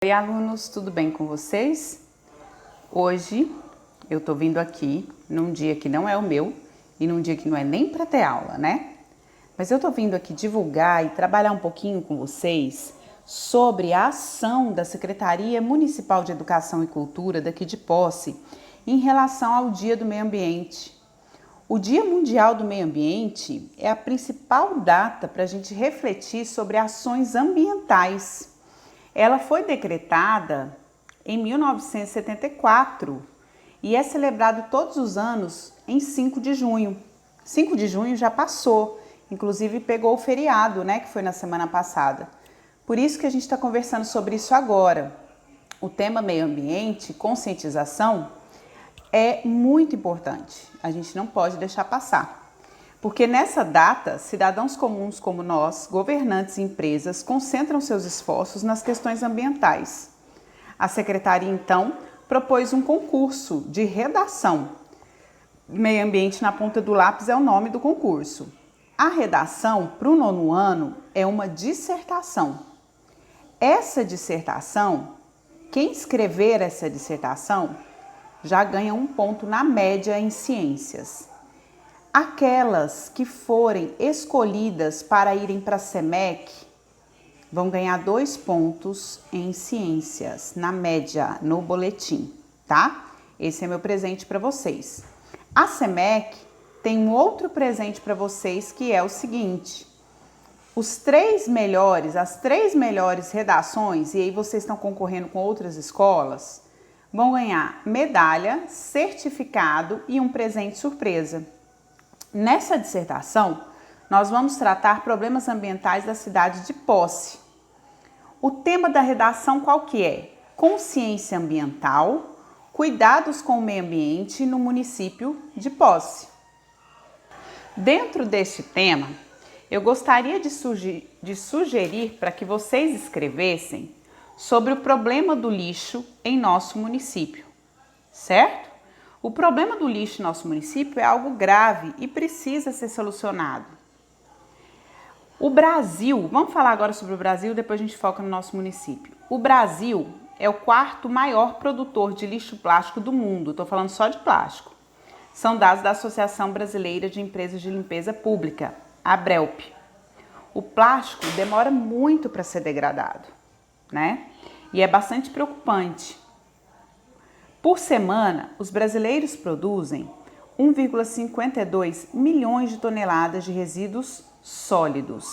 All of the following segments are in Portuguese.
Oi, alunos, tudo bem com vocês? Hoje eu tô vindo aqui num dia que não é o meu e num dia que não é nem para ter aula, né? Mas eu tô vindo aqui divulgar e trabalhar um pouquinho com vocês sobre a ação da Secretaria Municipal de Educação e Cultura daqui de Posse em relação ao Dia do Meio Ambiente. O Dia Mundial do Meio Ambiente é a principal data para a gente refletir sobre ações ambientais. Ela foi decretada em 1974 e é celebrado todos os anos em 5 de junho. 5 de junho já passou, inclusive pegou o feriado, né, que foi na semana passada. Por isso que a gente está conversando sobre isso agora. O tema meio ambiente, conscientização, é muito importante. A gente não pode deixar passar. Porque nessa data, cidadãos comuns como nós, governantes e empresas, concentram seus esforços nas questões ambientais. A secretaria, então, propôs um concurso de redação. Meio ambiente na ponta do lápis é o nome do concurso. A redação, para o 9º ano, é uma dissertação. Essa dissertação, quem escrever essa dissertação, já ganha 1 ponto na média em ciências. Aquelas que forem escolhidas para irem para a SEMEC vão ganhar 2 pontos em ciências, na média, no boletim, tá? Esse é meu presente para vocês. A SEMEC tem um outro presente para vocês que é o seguinte: as 3 melhores redações, e aí vocês estão concorrendo com outras escolas, vão ganhar medalha, certificado e um presente surpresa. Nessa dissertação, nós vamos tratar problemas ambientais da cidade de Posse. O tema da redação qual que é? Consciência ambiental, cuidados com o meio ambiente no município de Posse. Dentro deste tema, eu gostaria de sugerir para que vocês escrevessem sobre o problema do lixo em nosso município, certo? O problema do lixo em nosso município é algo grave e precisa ser solucionado. O Brasil, vamos falar agora sobre o Brasil, depois a gente foca no nosso município. O Brasil é o 4º maior produtor de lixo plástico do mundo, estou falando só de plástico. São dados da Associação Brasileira de Empresas de Limpeza Pública, a ABRELP. O plástico demora muito para ser degradado, né? E é bastante preocupante. Por semana, os brasileiros produzem 1,52 milhões de toneladas de resíduos sólidos.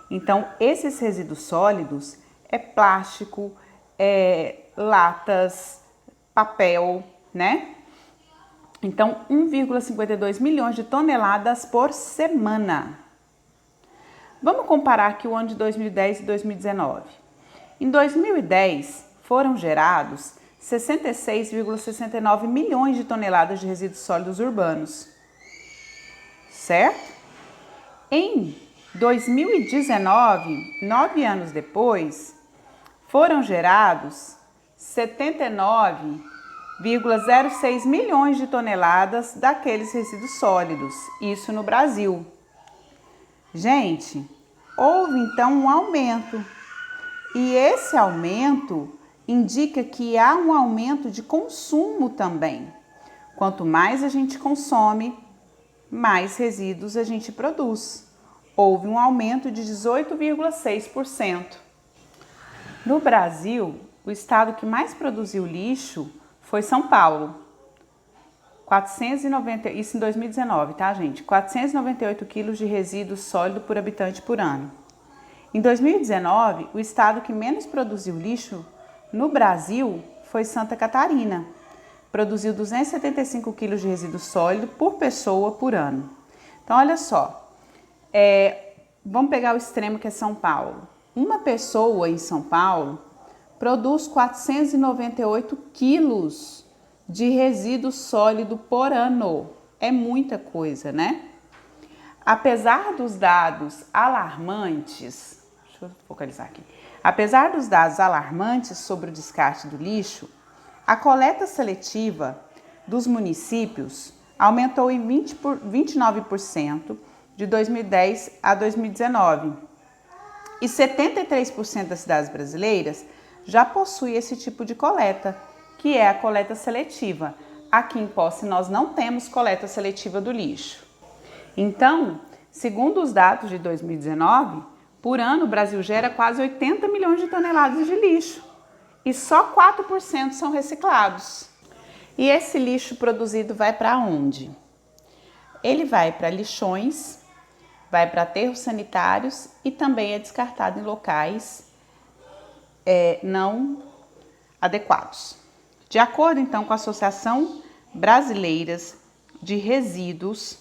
Então, esses resíduos sólidos é plástico, latas, papel, né? Então, 1,52 milhões de toneladas por semana. Vamos comparar aqui o ano de 2010 e 2019. Em 2010, foram gerados 66,69 milhões de toneladas de resíduos sólidos urbanos, certo? Em 2019, 9 anos depois, foram gerados 79,06 milhões de toneladas daqueles resíduos sólidos, isso no Brasil. Gente, houve então um aumento, e esse aumento indica que há um aumento de consumo também. Quanto mais a gente consome, mais resíduos a gente produz. Houve um aumento de 18,6%. No Brasil, o estado que mais produziu lixo foi São Paulo. 490, isso em 2019, tá, gente? 498 quilos de resíduo sólido por habitante por ano. Em 2019, o estado que menos produziu lixo no Brasil foi Santa Catarina. Produziu 275 quilos de resíduo sólido por pessoa por ano. Então, olha só. Vamos pegar o extremo que é São Paulo. Uma pessoa em São Paulo produz 498 quilos de resíduo sólido por ano. É muita coisa, né? Apesar dos dados alarmantes, deixa eu focalizar aqui. Apesar dos dados alarmantes sobre o descarte do lixo, a coleta seletiva dos municípios aumentou em 29% de 2010 a 2019. E 73% das cidades brasileiras já possui esse tipo de coleta, que é a coleta seletiva. Aqui em Posse nós não temos coleta seletiva do lixo. Então, segundo os dados de 2019, por ano o Brasil gera quase 80 milhões de toneladas de lixo e só 4% são reciclados. E esse lixo produzido vai para onde? Ele vai para lixões, vai para aterros sanitários e também é descartado em locais não adequados. De acordo então com a Associação Brasileira de Resíduos,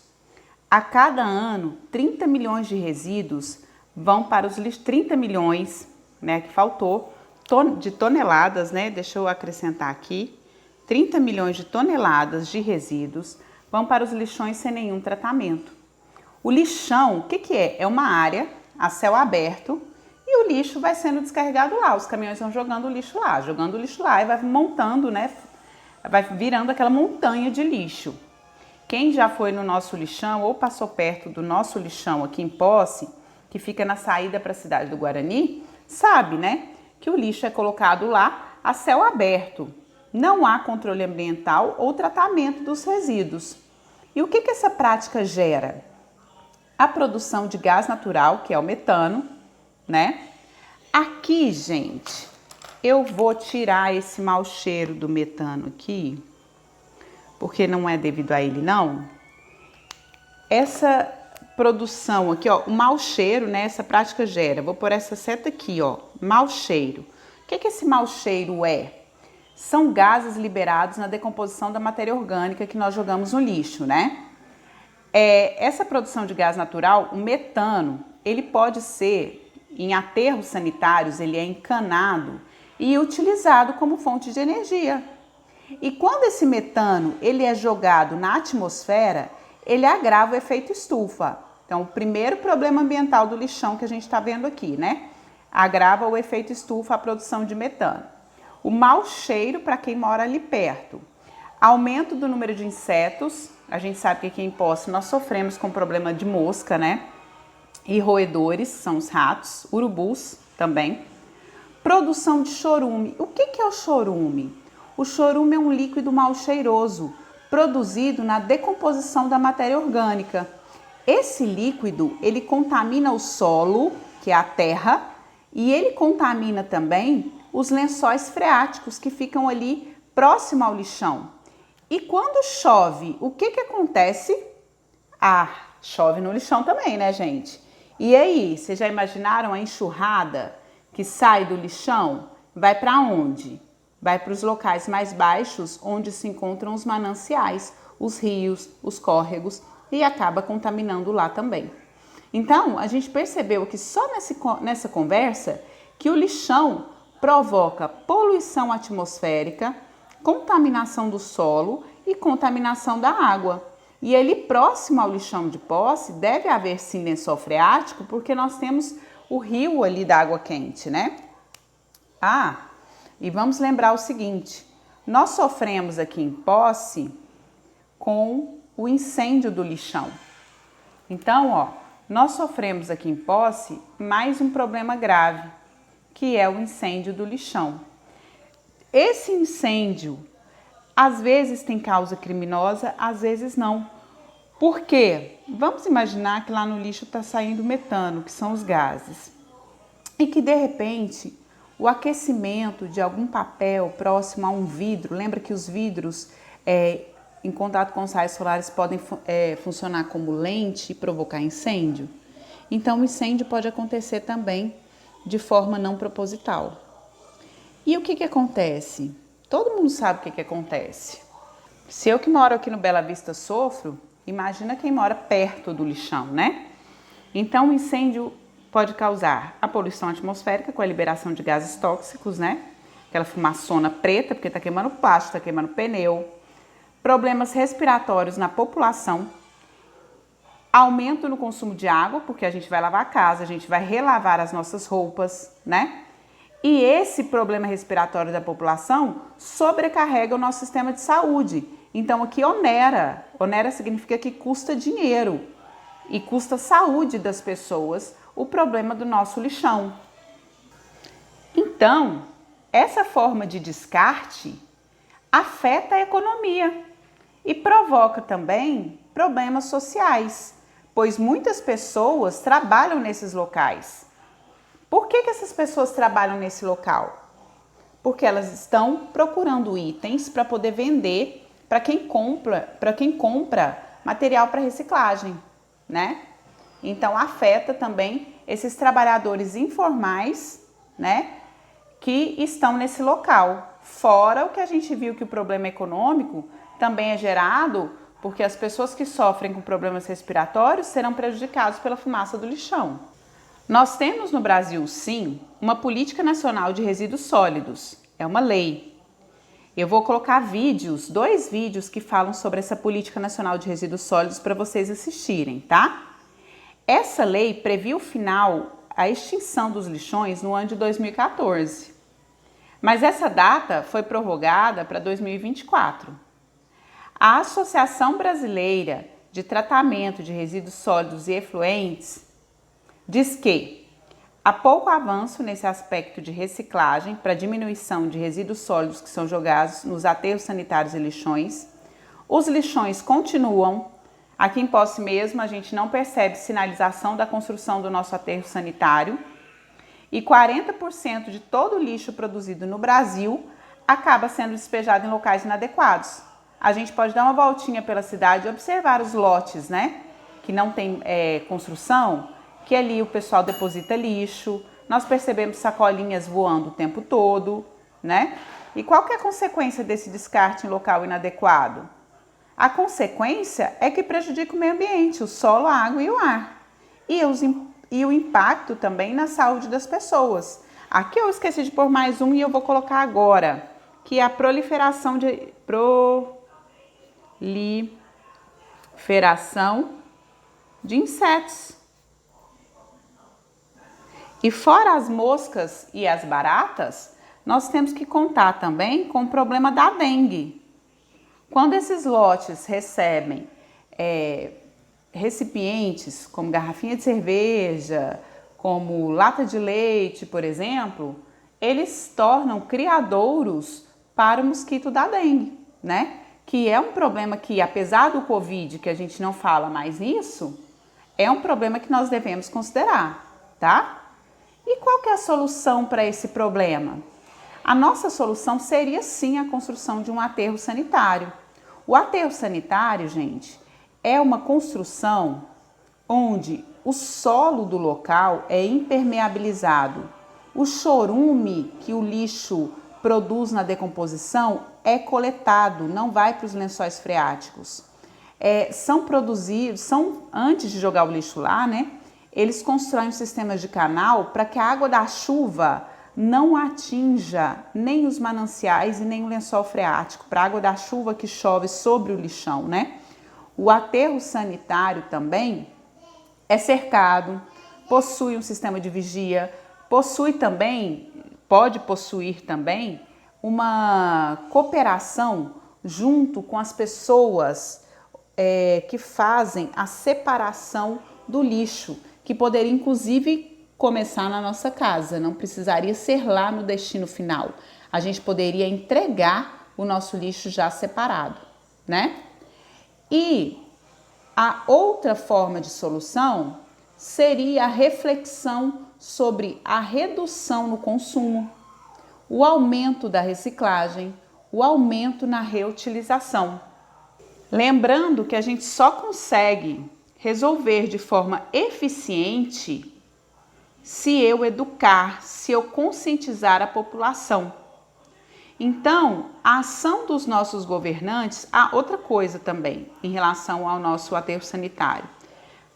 a cada ano 30 milhões de resíduos vão para os lixos, 30 milhões, né, que faltou, de toneladas, né, deixa eu acrescentar aqui, 30 milhões de toneladas de resíduos vão para os lixões sem nenhum tratamento. O lixão, o que é? É uma área a céu aberto e o lixo vai sendo descarregado lá. Os caminhões vão jogando o lixo lá e vai montando, né? Vai virando aquela montanha de lixo. Quem já foi no nosso lixão ou passou perto do nosso lixão aqui em Posse, que fica na saída para a cidade do Guarani, sabe, né? Que o lixo é colocado lá a céu aberto. Não há controle ambiental ou tratamento dos resíduos. E o que essa prática gera? A produção de gás natural, que é o metano, né? Aqui, gente, eu vou tirar esse mau cheiro do metano aqui, porque não é devido a ele, não. Essa produção aqui, ó, o mau cheiro, né? Essa prática gera. Vou pôr essa seta aqui, ó, mau cheiro. O que esse mau cheiro é? São gases liberados na decomposição da matéria orgânica que nós jogamos no lixo, né? Essa produção de gás natural, o metano, ele pode ser, em aterros sanitários, ele é encanado e utilizado como fonte de energia. E quando esse metano ele é jogado na atmosfera, ele agrava o efeito estufa. Então, o primeiro problema ambiental do lixão que a gente está vendo aqui, né? Agrava o efeito estufa, a produção de metano. O mau cheiro para quem mora ali perto. Aumento do número de insetos. A gente sabe que aqui em Posse nós sofremos com problema de mosca, né? E roedores, são os ratos, urubus também. Produção de chorume. O que é o chorume? O chorume é um líquido mal cheiroso, produzido na decomposição da matéria orgânica. Esse líquido, ele contamina o solo, que é a terra, e ele contamina também os lençóis freáticos que ficam ali próximo ao lixão. E quando chove, o que acontece? Chove no lixão também, né, gente? E aí, vocês já imaginaram a enxurrada que sai do lixão? Vai para onde? Vai para os locais mais baixos, onde se encontram os mananciais, os rios, os córregos, e acaba contaminando lá também. Então, a gente percebeu que só nessa conversa que o lixão provoca poluição atmosférica, contaminação do solo e contaminação da água. E ali próximo ao lixão de Posse deve haver sim lençol freático, porque nós temos o rio ali da água quente, né? E vamos lembrar o seguinte, nós sofremos aqui em Posse com o incêndio do lixão. Então, ó, nós sofremos aqui em Posse mais um problema grave, que é o incêndio do lixão. Esse incêndio, às vezes tem causa criminosa, às vezes não. Por quê? Vamos imaginar que lá no lixo está saindo metano, que são os gases. E que, de repente, o aquecimento de algum papel próximo a um vidro, lembra que os vidros em contato com os raios solares podem funcionar como lente e provocar incêndio? Então, o incêndio pode acontecer também de forma não proposital. E o que acontece? Todo mundo sabe o que acontece. Se eu que moro aqui no Bela Vista sofro, imagina quem mora perto do lixão, né? Então, o incêndio pode causar a poluição atmosférica com a liberação de gases tóxicos, né? Aquela fumaçona preta, porque está queimando plástico, está queimando pneu. Problemas respiratórios na população. Aumento no consumo de água, porque a gente vai lavar a casa, a gente vai relavar as nossas roupas, né? E esse problema respiratório da população sobrecarrega o nosso sistema de saúde. Então, aqui onera. Onera significa que custa dinheiro e custa a saúde das pessoas o problema do nosso lixão. Então, essa forma de descarte afeta a economia e provoca também problemas sociais, pois muitas pessoas trabalham nesses locais. Por que essas pessoas trabalham nesse local? Porque elas estão procurando itens para poder vender para quem compra material para reciclagem, né? Então afeta também esses trabalhadores informais, né, que estão nesse local. Fora o que a gente viu que o problema econômico também é gerado porque as pessoas que sofrem com problemas respiratórios serão prejudicadas pela fumaça do lixão. Nós temos no Brasil, sim, uma Política Nacional de Resíduos Sólidos. É uma lei. Eu vou colocar dois vídeos que falam sobre essa Política Nacional de Resíduos Sólidos para vocês assistirem, tá? Essa lei previu a extinção dos lixões no ano de 2014. Mas essa data foi prorrogada para 2024. A Associação Brasileira de Tratamento de Resíduos Sólidos e Efluentes diz que há pouco avanço nesse aspecto de reciclagem para diminuição de resíduos sólidos que são jogados nos aterros sanitários e lixões. Os lixões continuam. Aqui em Posse mesmo, a gente não percebe sinalização da construção do nosso aterro sanitário. E 40% de todo o lixo produzido no Brasil acaba sendo despejado em locais inadequados. A gente pode dar uma voltinha pela cidade e observar os lotes, né? Que não tem construção, que ali o pessoal deposita lixo. Nós percebemos sacolinhas voando o tempo todo, né? E qual que é a consequência desse descarte em local inadequado? A consequência é que prejudica o meio ambiente, o solo, a água e o ar. E o impacto também na saúde das pessoas. Aqui eu esqueci de pôr mais um e eu vou colocar agora, que é a proliferação de insetos. E fora as moscas e as baratas, nós temos que contar também com o problema da dengue. Quando esses lotes recebem recipientes como garrafinha de cerveja, como lata de leite, por exemplo, eles tornam criadouros para o mosquito da dengue, né? Que é um problema que, apesar do Covid, que a gente não fala mais nisso, é um problema que nós devemos considerar, tá? E qual que é a solução para esse problema? A nossa solução seria sim a construção de um aterro sanitário. O aterro sanitário, gente, é uma construção onde o solo do local é impermeabilizado. O chorume que o lixo produz na decomposição é coletado, não vai para os lençóis freáticos. Antes de jogar o lixo lá, né? Eles constroem um sistema de canal para que a água da chuva não atinja nem os mananciais e nem o lençol freático, para a água da chuva que chove sobre o lixão, né? O aterro sanitário também é cercado, possui um sistema de vigia, pode possuir também uma cooperação junto com as pessoas que fazem a separação do lixo, que poderia inclusive começar na nossa casa, não precisaria ser lá no destino final. A gente poderia entregar o nosso lixo já separado, né? E a outra forma de solução seria a reflexão sobre a redução no consumo, o aumento da reciclagem, o aumento na reutilização. Lembrando que a gente só consegue resolver de forma eficiente se eu educar, se eu conscientizar a população. Então, a ação dos nossos governantes, outra coisa também em relação ao nosso aterro sanitário.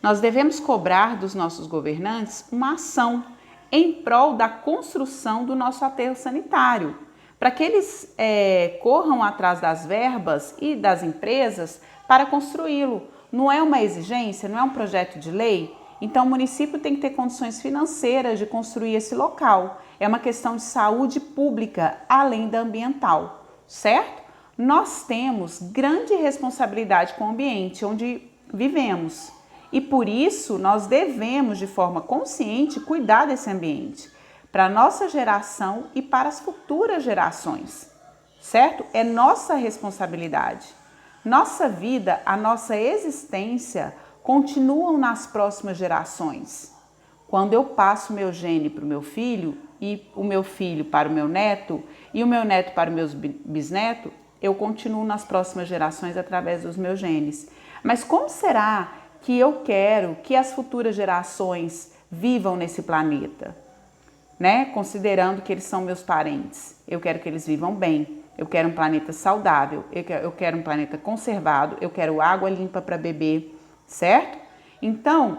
Nós devemos cobrar dos nossos governantes uma ação em prol da construção do nosso aterro sanitário, para que eles corram atrás das verbas e das empresas para construí-lo. Não é uma exigência, não é um projeto de lei? Então, o município tem que ter condições financeiras de construir esse local. É uma questão de saúde pública, além da ambiental, certo? Nós temos grande responsabilidade com o ambiente onde vivemos. E por isso, nós devemos, de forma consciente, cuidar desse ambiente, para a nossa geração e para as futuras gerações, certo? É nossa responsabilidade. Nossa vida, a nossa existência continuam nas próximas gerações. Quando eu passo meu gene para o meu filho e o meu filho para o meu neto e o meu neto para os meus bisnetos, eu continuo nas próximas gerações através dos meus genes. Mas como será que eu quero que as futuras gerações vivam nesse planeta? Né? Considerando que eles são meus parentes, eu quero que eles vivam bem, eu quero um planeta saudável, eu quero um planeta conservado, eu quero água limpa para beber, certo? Então,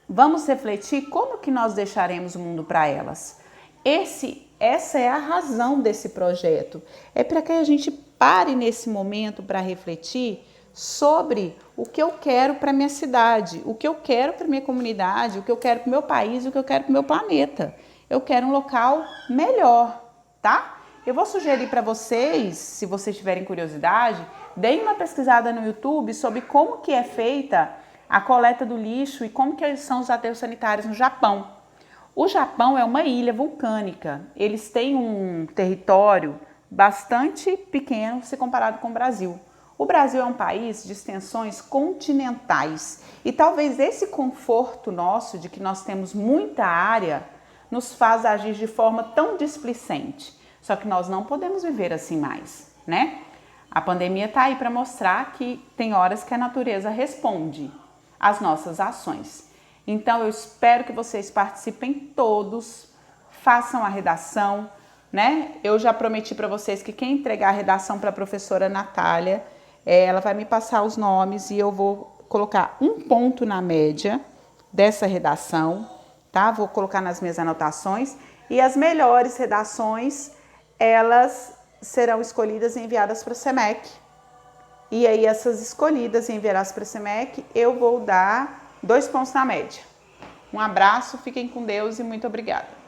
vamos refletir como que nós deixaremos o mundo para elas. Essa é a razão desse projeto, é para que a gente pare nesse momento para refletir sobre o que eu quero para minha cidade, o que eu quero para minha comunidade, o que eu quero para o meu país, o que eu quero para o meu planeta. Eu quero um local melhor, tá? Eu vou sugerir para vocês, se vocês tiverem curiosidade, deem uma pesquisada no YouTube sobre como que é feita a coleta do lixo e como que são os aterros sanitários no Japão. O Japão é uma ilha vulcânica. Eles têm um território bastante pequeno se comparado com o Brasil. O Brasil é um país de extensões continentais e talvez esse conforto nosso de que nós temos muita área nos faz agir de forma tão displicente. Só que nós não podemos viver assim mais, né? A pandemia está aí para mostrar que tem horas que a natureza responde às nossas ações. Então eu espero que vocês participem todos, façam a redação, né? Eu já prometi para vocês que quem entregar a redação para a professora Natália, ela vai me passar os nomes e eu vou colocar um ponto na média dessa redação, tá? Vou colocar nas minhas anotações e as melhores redações, elas serão escolhidas e enviadas para a SEMEC. E aí essas escolhidas e enviadas para a SEMEC, eu vou dar 2 pontos na média. Um abraço, fiquem com Deus e muito obrigada.